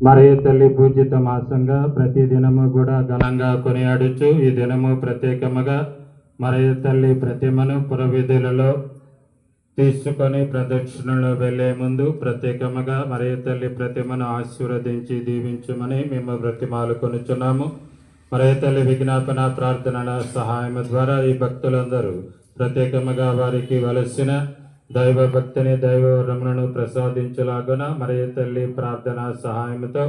మరియ తల్లి పూజిత మాసంగా ప్రతి దినము కూడా ఘనంగా కొనియాడుచు ఈ దినము ప్రత్యేకముగా మరియ తల్లి ప్రతిమను పురవీధులలో తీసుకొని ప్రదక్షిణలో వెళ్లే ముందు ప్రత్యేకముగా మరియ తల్లి ప్రతిమను ఆశీర్వదించి దీవించమని మేము బ్రతిమాలు కొనుచున్నాము. మరియ తల్లి విజ్ఞాపన ప్రార్థనల సహాయం ద్వారా ఈ భక్తులందరూ ప్రత్యేకముగా వారికి వలసిన దైవ భక్తిని దైవ రమణను ప్రసాదించలాగున మరియ తల్లి ప్రార్థన సహాయంతో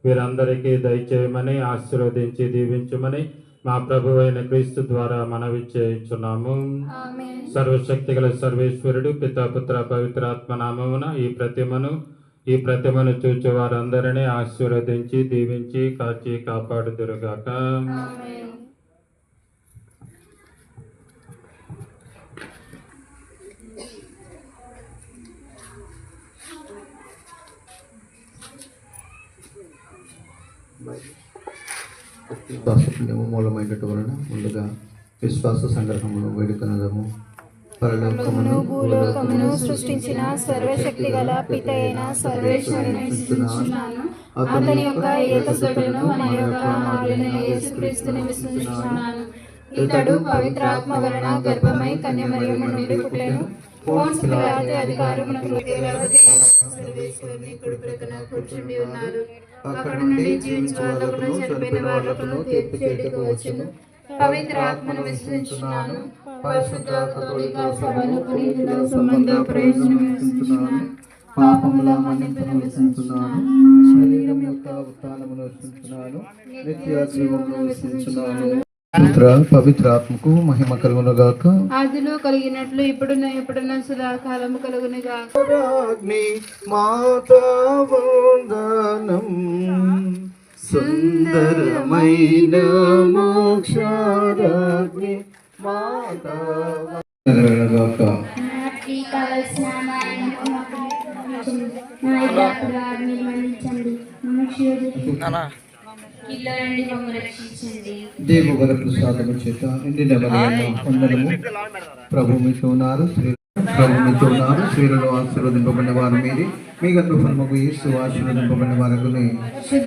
వీరందరికీ దయచేయమని ఆశీర్వదించి దీవించమని మా ప్రభు అయిన క్రీస్తు ద్వారా మనవి చేయుచున్నాము. సర్వశక్తి గల సర్వేశ్వరుడు పితా పుత్ర పవిత్రాత్మ నామమున ఈ ప్రతిమను చూచు వారందరినీ ఆశీర్వదించి దీవించి కాచి కాపాడుదురుగాక. విశ్వాసపుణ్యము మూలమైనటు వలన ముందుగా విశ్వాస సంగ్రహమును వేడుకొనదము. పరలోకమును భూలోకమును సృష్టించిన సర్వశక్తి గల పిత అయిన సర్వేశ్వరుని విశ్వసించుచున్నాను. అతని యొక్క ఏకసుతుడును మన యొక్క నాథుడైన యేసుక్రీస్తుని విశ్వసించుచున్నాను. ఇతడు పవిత్రాత్మ వలన గర్భమై కన్యమరియము నుండి పుట్టెను. పోన్స్ పిలాతు అధికారమునకు సర్వేశ్వరుని కుడి ప్రక్కన కూర్చుండి ఉన్నారు. అక్కడ నుండి జీవించు వాళ్ళకును చనిపోయిన వాళ్ళకును తీర్పు చేయుటకు వచ్చెను. పవిత్ర ఆత్మను విశ్వసించుచున్నాను. పరిశుద్ధ కథోలిక సభను పునీతుల సంబంధ ప్రయోజనం విశ్వసించుచున్నాను. పాపముల మన్నింపును విశ్వసించుచున్నాను. శరీరం యొక్క ఉత్థానమును విశ్వసించుచున్నాను. నిత్య జీవమును విశ్వసించుచున్నాను. పవిత్ర ఆత్మకు మహిమ కలుగునుగాక. ఆదిలో కలిగినట్లు ఇప్పుడున్న సదాకాలము కలుగునుగాక. మాతా వందనం సుందరమైన మోక్షారాజ్ఞి మాతా వందనగాక. దేవు వర ప్రసాదము చేత నిండిన వందనము. ప్రభు మీతో ఉన్నారు, స్త్రీలలో ఆశీర్వదింపబడిన వారు మీరే. మీ గర్భఫలముకు యేసు ఆశీర్వదింపబడిన వారు.